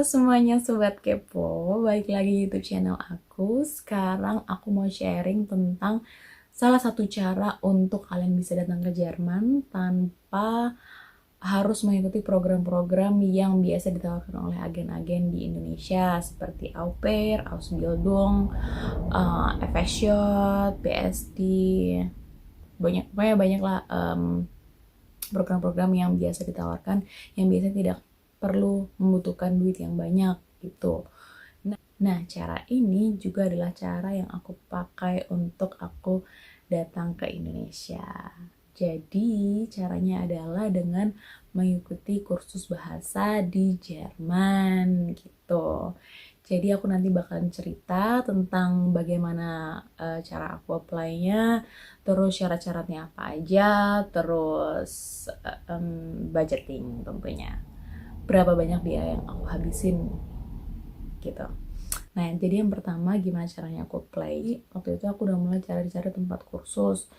semuanya Sobat Kepo, balik lagi di YouTube channel aku. Sekarang aku mau sharing tentang salah satu cara untuk kalian bisa datang ke Jerman tanpa harus mengikuti program-program yang biasa ditawarkan oleh agen-agen di Indonesia seperti Au Pair, Ausbildung, FSJOT, BSD, banyak lah program-program yang biasa ditawarkan yang biasanya tidak perlu membutuhkan duit yang banyak gitu. Nah, cara ini juga adalah cara yang aku pakai untuk aku datang ke Indonesia. Jadi, caranya adalah dengan mengikuti kursus bahasa di Jerman gitu. Jadi aku nanti bakalan cerita tentang bagaimana cara aku apply-nya, terus syarat-syaratnya apa aja, terus budgeting tentunya. Berapa banyak biaya yang aku habisin gitu. Nah, jadi yang pertama gimana caranya aku apply. Waktu itu aku udah mulai cari-cari tempat kursus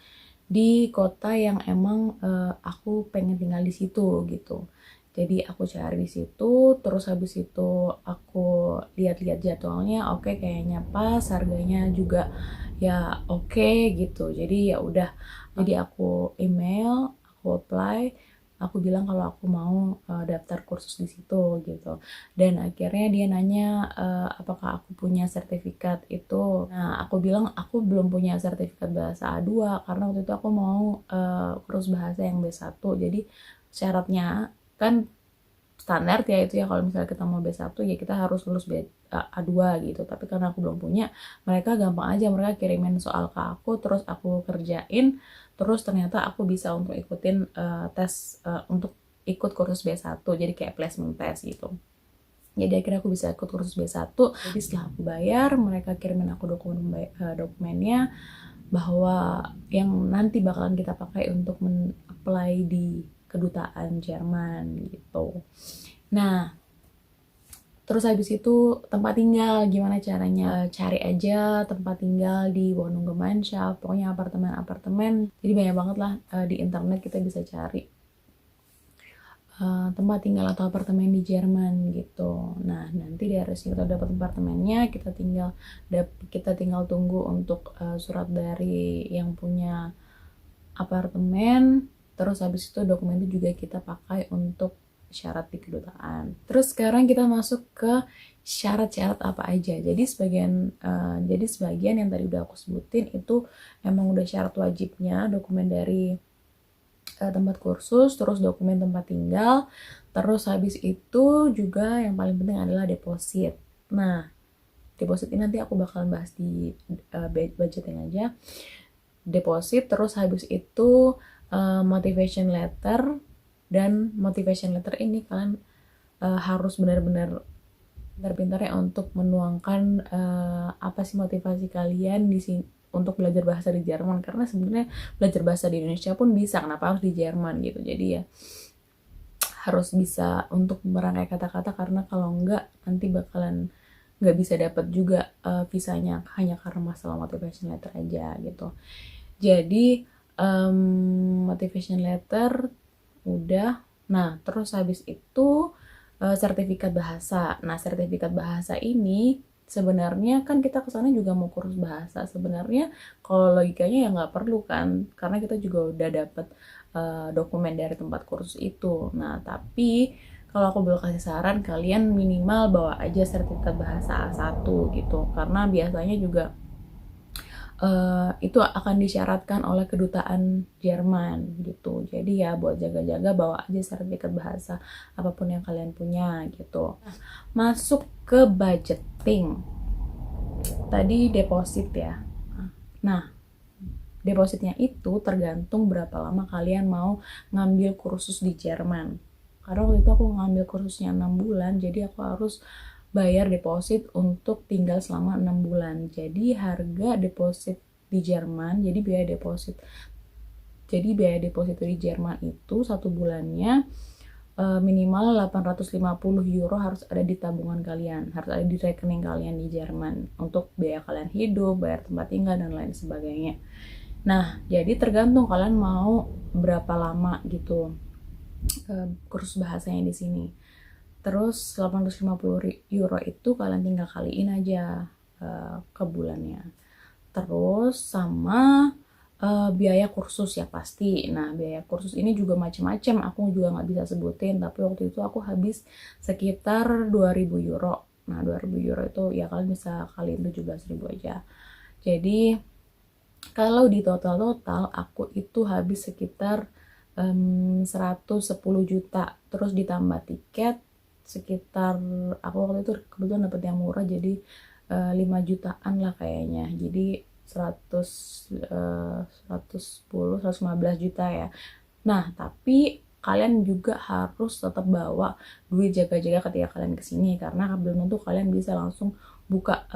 di kota yang emang aku pengen tinggal di situ gitu. Jadi aku cari di situ, terus habis itu aku lihat-lihat jadwalnya, oke kayaknya pas, harganya juga ya oke gitu. Jadi ya udah, jadi aku email, aku apply, aku bilang kalau aku mau daftar kursus di situ gitu. Dan akhirnya dia nanya apakah aku punya sertifikat itu. Nah, aku bilang aku belum punya sertifikat bahasa A2 karena waktu itu aku mau kursus bahasa yang B1. Jadi syaratnya kan standar ya itu ya, kalau misalnya kita mau B1 ya kita harus lulus A2 gitu. Tapi karena aku belum punya, mereka gampang aja, mereka kirimin soal ke aku, terus aku kerjain, terus ternyata aku bisa untuk ikutin tes untuk ikut kursus B1, jadi kayak placement test gitu. Jadi akhirnya aku bisa ikut kursus B1. Jadi setelah aku bayar, mereka kirimin aku dokumennya bahwa yang nanti bakalan kita pakai untuk men-apply di kedutaan Jerman gitu. Nah, terus habis itu tempat tinggal, gimana caranya? Cari aja tempat tinggal di Wohnungsgemeinschaft, pokoknya apartemen-apartemen. Jadi banyak banget lah di internet kita bisa cari tempat tinggal atau apartemen di Jerman gitu. Nah, nanti dari situ kita dapat apartemennya, kita tinggal tunggu untuk surat dari yang punya apartemen. Terus habis itu dokumen itu juga kita pakai untuk syarat di kedutaan. Terus sekarang kita masuk ke syarat-syarat apa aja. Jadi sebagian yang tadi udah aku sebutin itu emang udah syarat wajibnya, dokumen dari tempat kursus, terus dokumen tempat tinggal, terus habis itu juga yang paling penting adalah deposit. Nah, deposit ini nanti aku bakalan bahas di budgeting aja. Deposit, terus habis itu motivation letter, dan motivation letter ini kalian harus benar-benar pintar-pintar ya untuk menuangkan apa sih motivasi kalian di sini untuk belajar bahasa di Jerman, karena sebenarnya belajar bahasa di Indonesia pun bisa, kenapa harus di Jerman gitu. Jadi ya harus bisa untuk merangkai kata-kata, karena kalau enggak nanti bakalan nggak bisa dapat juga visanya hanya karena masalah motivation letter aja gitu. Jadi motivation letter udah. Nah, terus habis itu sertifikat bahasa. Nah, sertifikat bahasa ini sebenarnya kan kita kesana juga mau kursus bahasa. Sebenarnya kalau logikanya ya nggak perlu kan, karena kita juga udah dapet dokumen dari tempat kursus itu. Nah, tapi kalau aku boleh kasih saran, kalian minimal bawa aja sertifikat bahasa A1 gitu, karena biasanya juga itu akan disyaratkan oleh kedutaan Jerman gitu. Jadi ya buat jaga-jaga bawa aja sertifikat bahasa apapun yang kalian punya gitu. Nah, masuk ke budgeting. Tadi deposit ya. Nah, depositnya itu tergantung berapa lama kalian mau ngambil kursus di Jerman. Karena waktu itu aku ngambil kursusnya 6 bulan, jadi aku harus bayar deposit untuk tinggal selama 6 bulan. Jadi harga deposit di Jerman, jadi biaya deposit di Jerman itu satu bulannya minimal 850 euro harus ada di tabungan kalian, harus ada di rekening kalian di Jerman untuk biaya kalian hidup, bayar tempat tinggal dan lain sebagainya. Nah, jadi tergantung kalian mau berapa lama gitu kursus bahasanya di sini. Terus 850 euro itu kalian tinggal kaliin aja ke bulannya. Terus sama biaya kursus ya pasti. Nah, biaya kursus ini juga macam-macam, aku juga nggak bisa sebutin, tapi waktu itu aku habis sekitar 2000 euro. Nah, 2000 euro itu ya kalian bisa kaliin 17.000 aja. Jadi kalau di total-total aku itu habis sekitar 110 juta. Terus ditambah tiket sekitar, aku waktu itu kebetulan dapet yang murah, jadi 5 jutaan lah kayaknya. Jadi 110 115 juta ya. Nah, tapi kalian juga harus tetap bawa duit jaga-jaga ketika kalian kesini, karena belum tentu kalian bisa langsung buka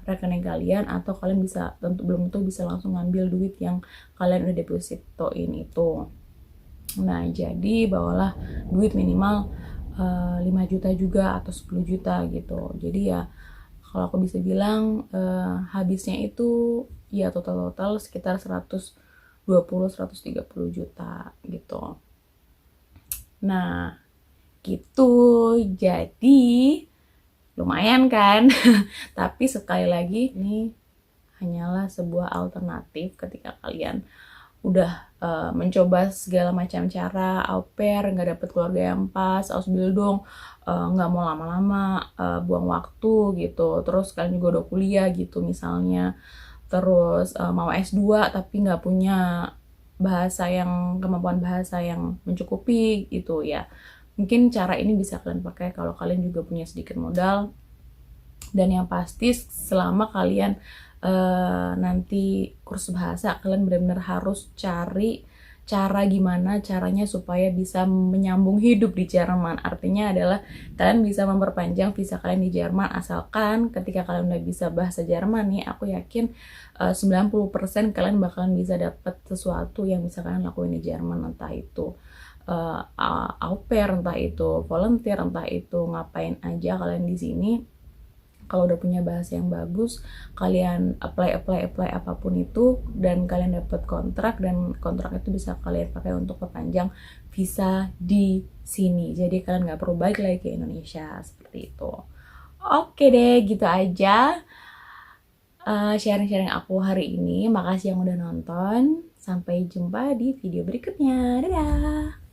rekening kalian, atau kalian bisa belum tentu bisa langsung ngambil duit yang kalian udah depositoin itu. Nah, jadi bawalah duit minimal 5 juta juga atau 10 juta gitu. Jadi ya kalau aku bisa bilang habisnya itu ya total sekitar 120-130 juta gitu. Nah, gitu. Jadi lumayan kan? Tapi sekali lagi ini hanyalah sebuah alternatif ketika kalian udah mencoba segala macam cara au pair, nggak dapet keluarga yang pas, ausbil dong, nggak mau lama-lama buang waktu gitu. Terus kalian juga udah kuliah gitu misalnya, terus mau S2 tapi nggak punya kemampuan bahasa yang mencukupi gitu ya. Mungkin cara ini bisa kalian pakai kalau kalian juga punya sedikit modal. Dan yang pasti selama kalian nanti kursus bahasa, kalian benar-benar harus cari cara gimana caranya supaya bisa menyambung hidup di Jerman. Artinya adalah kalian bisa memperpanjang visa kalian di Jerman, asalkan ketika kalian udah bisa bahasa Jerman nih, aku yakin 90% kalian bakalan bisa dapat sesuatu yang bisa kalian lakuin di Jerman, entah itu au pair, entah itu volunteer, entah itu ngapain aja kalian di sini. Kalau udah punya bahasa yang bagus, kalian apply apapun itu, dan kalian dapat kontrak, dan kontrak itu bisa kalian pakai untuk perpanjang visa di sini. Jadi kalian nggak perlu balik lagi ke Indonesia seperti itu. Oke deh, gitu aja sharing-sharing aku hari ini. Makasih yang udah nonton. Sampai jumpa di video berikutnya. Dadah!